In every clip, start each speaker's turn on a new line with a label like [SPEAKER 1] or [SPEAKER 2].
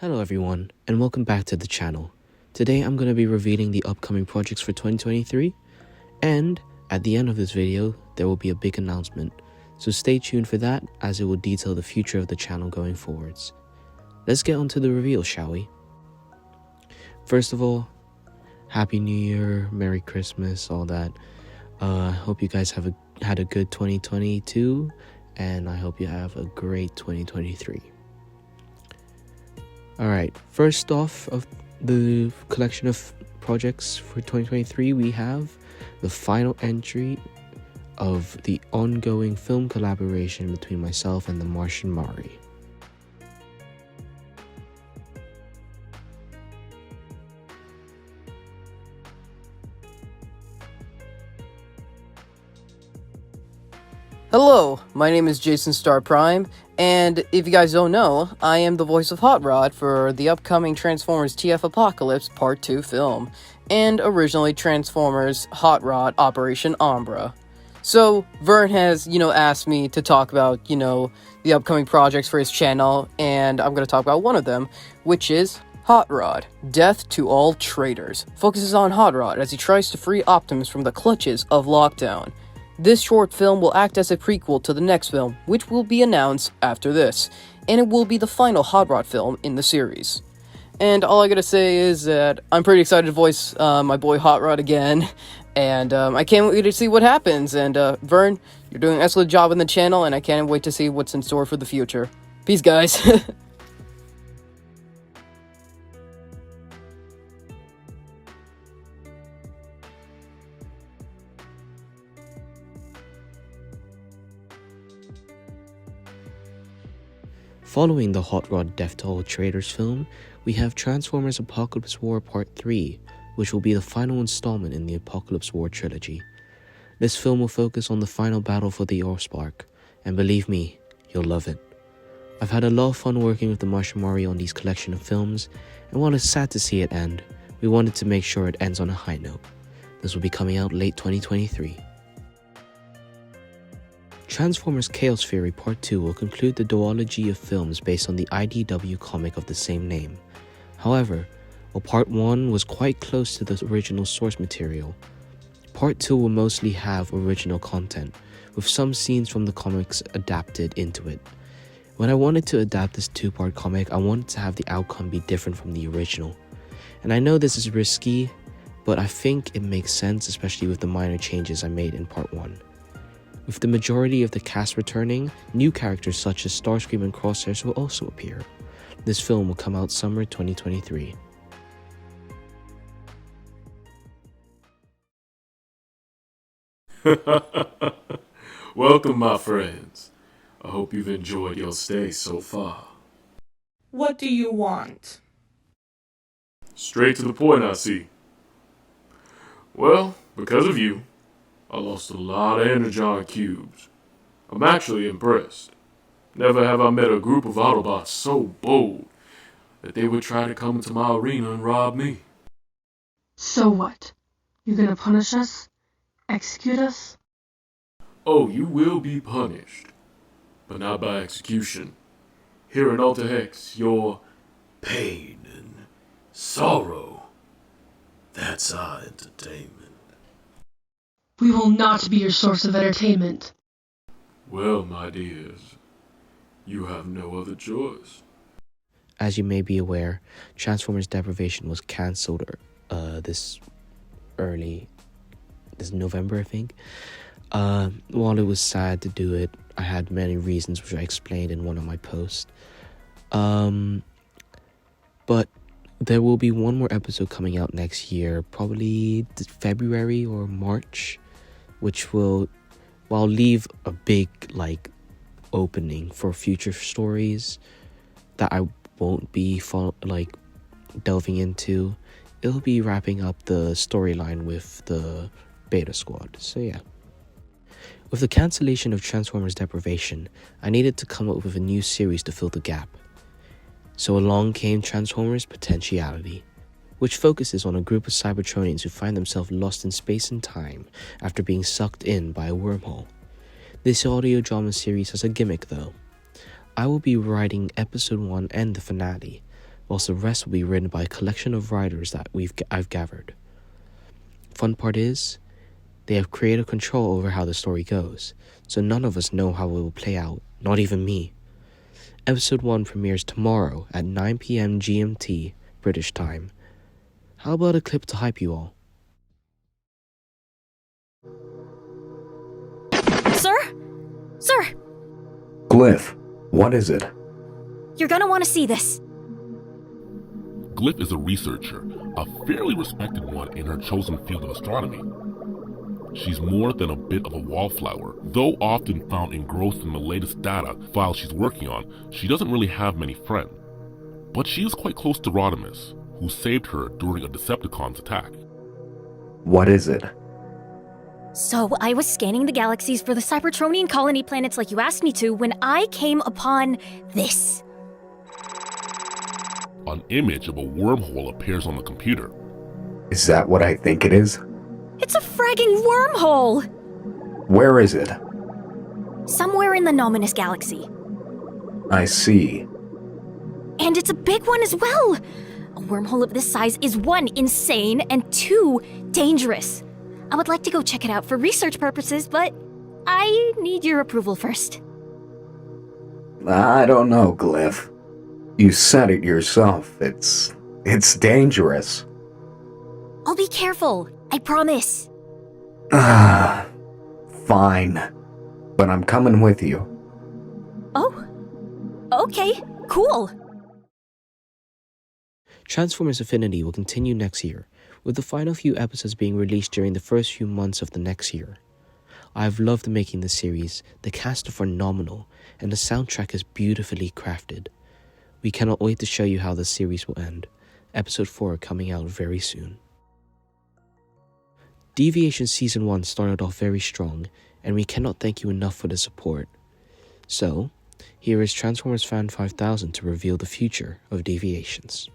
[SPEAKER 1] Hello everyone, and welcome back to the channel. Today I'm going to be revealing the upcoming projects for 2023, and at the end of this video, there will be a big announcement, so stay tuned for that as it will detail the future of the channel going forwards. Let's get on to the reveal, shall we? First of all, Happy New Year, Merry Christmas, all that. Hope you guys have had a good 2022, and I hope you have a great 2023. Alright, first off of the collection of projects for 2023, we have the final entry of the ongoing film collaboration between myself and the Martian Mari.
[SPEAKER 2] Hello, my name is Jason Starr Prime, and if you guys don't know, I am the voice of Hot Rod for the upcoming Transformers TFConcepts Part 2 film, and originally Transformers Hot Rod Operation Umbra. So, Vern has, asked me to talk about, the upcoming projects for his channel, and I'm going to talk about one of them, which is Hot Rod, Death to All Traitors. Focuses on Hot Rod as he tries to free Optimus from the clutches of Lockdown. This short film will act as a prequel to the next film, which will be announced after this, and it will be the final Hot Rod film in the series. And all I gotta say is that I'm pretty excited to voice my boy Hot Rod again, and I can't wait to see what happens, and Vern, you're doing an excellent job on the channel, and I can't wait to see what's in store for the future. Peace, guys!
[SPEAKER 1] Following the Hot Rod Death to All Traitors film, we have Transformers Apocalypse War Part 3, which will be the final installment in the Apocalypse War trilogy. This film will focus on the final battle for the Allspark, and believe me, you'll love it. I've had a lot of fun working with the Martian Mari on these collection of films, and while it's sad to see it end, we wanted to make sure it ends on a high note. This will be coming out late 2023. Transformers Chaos Fury Part 2 will conclude the duology of films based on the IDW comic of the same name. However, while Part 1 was quite close to the original source material, Part 2 will mostly have original content, with some scenes from the comics adapted into it. When I wanted to adapt this two-part comic, I wanted to have the outcome be different from the original. And I know this is risky, but I think it makes sense, especially with the minor changes I made in Part 1. With the majority of the cast returning, new characters such as Starscream and Crosshairs will also appear. This film will come out summer 2023.
[SPEAKER 3] Welcome, my friends. I hope you've enjoyed your stay so far.
[SPEAKER 4] What do you want?
[SPEAKER 3] Straight to the point, I see. Well, because of you, I lost a lot of Energon cubes. I'm actually impressed. Never have I met a group of Autobots so bold that they would try to come into my arena and rob me.
[SPEAKER 4] So what? You gonna punish us? Execute us?
[SPEAKER 3] Oh, you will be punished, but not by execution. Here in Alta Hex, your pain and sorrow, that's our entertainment.
[SPEAKER 4] We will not be your source of entertainment.
[SPEAKER 3] Well, my dears, you have no other choice.
[SPEAKER 1] As you may be aware, Transformers Deprivation was cancelled this November, I think. While it was sad to do it, I had many reasons which I explained in one of my posts. But there will be one more episode coming out next year, probably February or March, which will leave a big opening for future stories that I won't be delving into. It'll be wrapping up the storyline with the Beta Squad. So yeah. With the cancellation of Transformers Deprivation, I needed to come up with a new series to fill the gap. So along came Transformers Potentiality, which focuses on a group of Cybertronians who find themselves lost in space and time after being sucked in by a wormhole. This audio drama series has a gimmick though. I will be writing episode 1 and the finale, whilst the rest will be written by a collection of writers that I've gathered. Fun part is, they have creative control over how the story goes, so none of us know how it will play out, not even me. Episode 1 premieres tomorrow at 9 p.m. GMT, British time. How about a clip to hype you all?
[SPEAKER 5] Sir? Sir!
[SPEAKER 6] Glyph, what is it?
[SPEAKER 5] You're gonna want to see this.
[SPEAKER 7] Glyph is a researcher, a fairly respected one in her chosen field of astronomy. She's more than a bit of a wallflower. Though often found engrossed in the latest data file she's working on, she doesn't really have many friends. But she is quite close to Rodimus, who saved her during a Decepticon's attack.
[SPEAKER 6] What is it?
[SPEAKER 5] So, I was scanning the galaxies for the Cybertronian colony planets like you asked me to when I came upon this.
[SPEAKER 7] An image of a wormhole appears on the computer.
[SPEAKER 6] Is that what I think it is?
[SPEAKER 5] It's a fragging wormhole!
[SPEAKER 6] Where is it?
[SPEAKER 5] Somewhere in the Nominus galaxy.
[SPEAKER 6] I see.
[SPEAKER 5] And it's a big one as well! A wormhole of this size is 1, insane, and 2, dangerous. I would like to go check it out for research purposes, but I need your approval first.
[SPEAKER 6] I don't know, Glyph. You said it yourself. It's dangerous.
[SPEAKER 5] I'll be careful, I promise.
[SPEAKER 6] Fine. But I'm coming with you.
[SPEAKER 5] Oh? Okay, cool.
[SPEAKER 1] Transformers Affinity will continue next year, with the final few episodes being released during the first few months of the next year. I've loved making this series, the cast are phenomenal, and the soundtrack is beautifully crafted. We cannot wait to show you how the series will end. Episode 4 coming out very soon. Deviation Season 1 started off very strong, and we cannot thank you enough for the support. So, here is Transformers Fan 5000 to reveal the future of Deviations.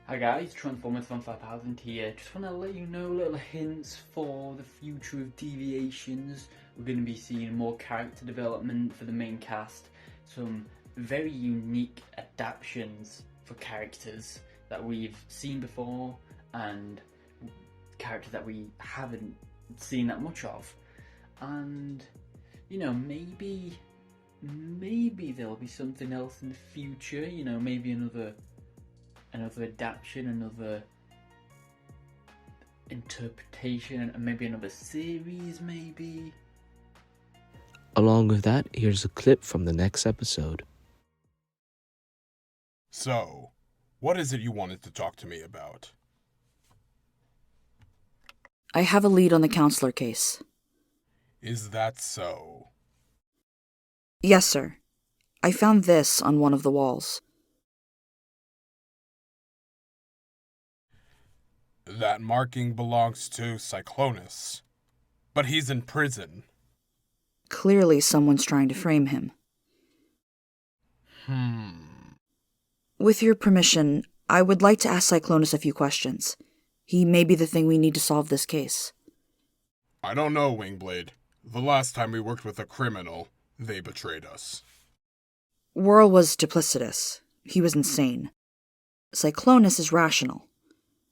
[SPEAKER 8] Hi guys, Transformers Fan 5000 here. Just want to let you know little hints for the future of Deviations. We're going to be seeing more character development for the main cast, some very unique adaptations for characters that we've seen before, and characters that we haven't seen that much of. And, you know, maybe there'll be something else in the future, you know, maybe another adaptation, another interpretation, and maybe another series, maybe.
[SPEAKER 1] Along with that, here's a clip from the next episode.
[SPEAKER 9] So, what is it you wanted to talk to me about?
[SPEAKER 10] I have a lead on the counselor case.
[SPEAKER 9] Is that so?
[SPEAKER 10] Yes, sir. I found this on one of the walls.
[SPEAKER 9] That marking belongs to Cyclonus. But he's in prison.
[SPEAKER 10] Clearly someone's trying to frame him. With your permission, I would like to ask Cyclonus a few questions. He may be the thing we need to solve this case.
[SPEAKER 9] I don't know, Wingblade. The last time we worked with a criminal, they betrayed us.
[SPEAKER 10] Whirl was duplicitous. He was insane. Cyclonus is rational.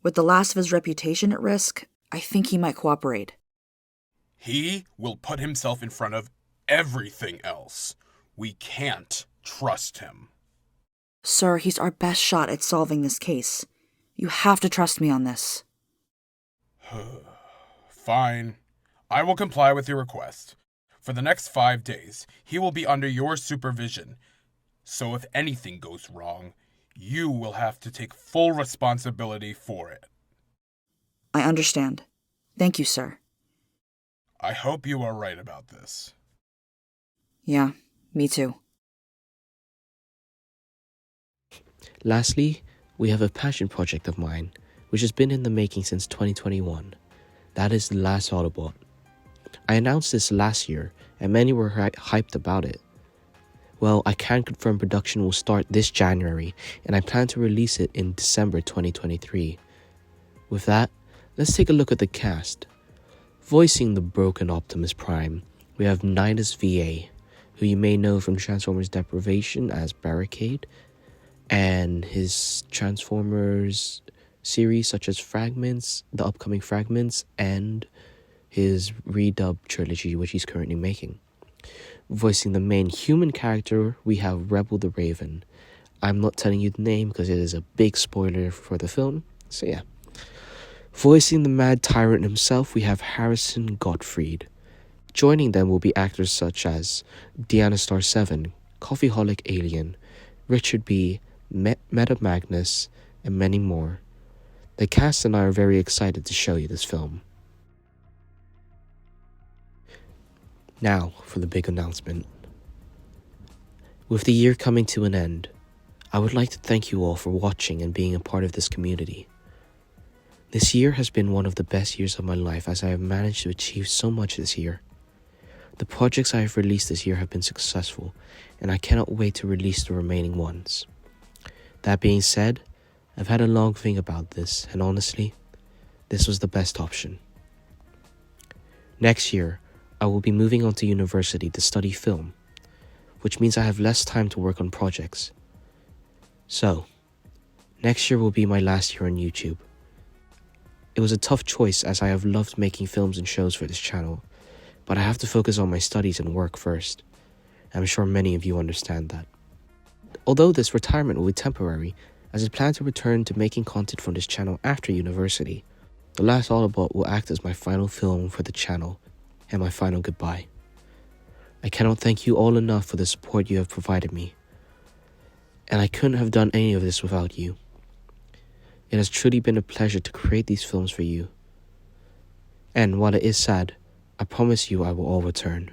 [SPEAKER 10] With the last of his reputation at risk, I think he might cooperate.
[SPEAKER 9] He will put himself in front of everything else. We can't trust him.
[SPEAKER 10] Sir, he's our best shot at solving this case. You have to trust me on this.
[SPEAKER 9] Fine. I will comply with your request. For the next 5 days, he will be under your supervision. So if anything goes wrong, you will have to take full responsibility for it.
[SPEAKER 10] I understand. Thank you, sir.
[SPEAKER 9] I hope you are right about this.
[SPEAKER 10] Yeah, me too.
[SPEAKER 1] Lastly, we have a passion project of mine, which has been in the making since 2021. That is the Last Audible. I announced this last year, and many were hyped about it. Well, I can confirm production will start this January, and I plan to release it in December 2023. With that, let's take a look at the cast. Voicing the broken Optimus Prime, we have Nidus VA, who you may know from Transformers Deprivation as Barricade, and his Transformers series such as Fragments, the upcoming Fragments, and his redub trilogy which he's currently making. Voicing the main human character, we have Rebel the Raven. I'm not telling you the name because it is a big spoiler for the film, so yeah. Voicing the mad tyrant himself, we have Harrison Gottfried. Joining them will be actors such as Deanna Star 7, Coffeeholic Alien, Richard B., Meta Magnus, and many more. The cast and I are very excited to show you this film. Now for the big announcement. With the year coming to an end, I would like to thank you all for watching and being a part of this community. This year has been one of the best years of my life as I have managed to achieve so much this year. The projects I have released this year have been successful, and I cannot wait to release the remaining ones. That being said, I've had a long think about this, and honestly, this was the best option. Next year, I will be moving on to university to study film, which means I have less time to work on projects. So, next year will be my last year on YouTube. It was a tough choice as I have loved making films and shows for this channel, but I have to focus on my studies and work first. I'm sure many of you understand that. Although this retirement will be temporary, as I plan to return to making content from this channel after university, The Last Audible will act as my final film for the channel and my final goodbye. I cannot thank you all enough for the support you have provided me, and I couldn't have done any of this without you. It has truly been a pleasure to create these films for you. And while it is sad, I promise you I will all return.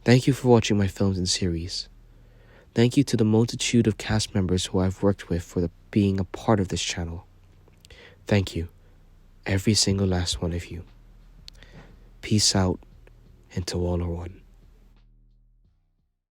[SPEAKER 1] Thank you for watching my films and series. Thank you to the multitude of cast members who I've worked with for being a part of this channel. Thank you, every single last one of you. Peace out, and to all are one.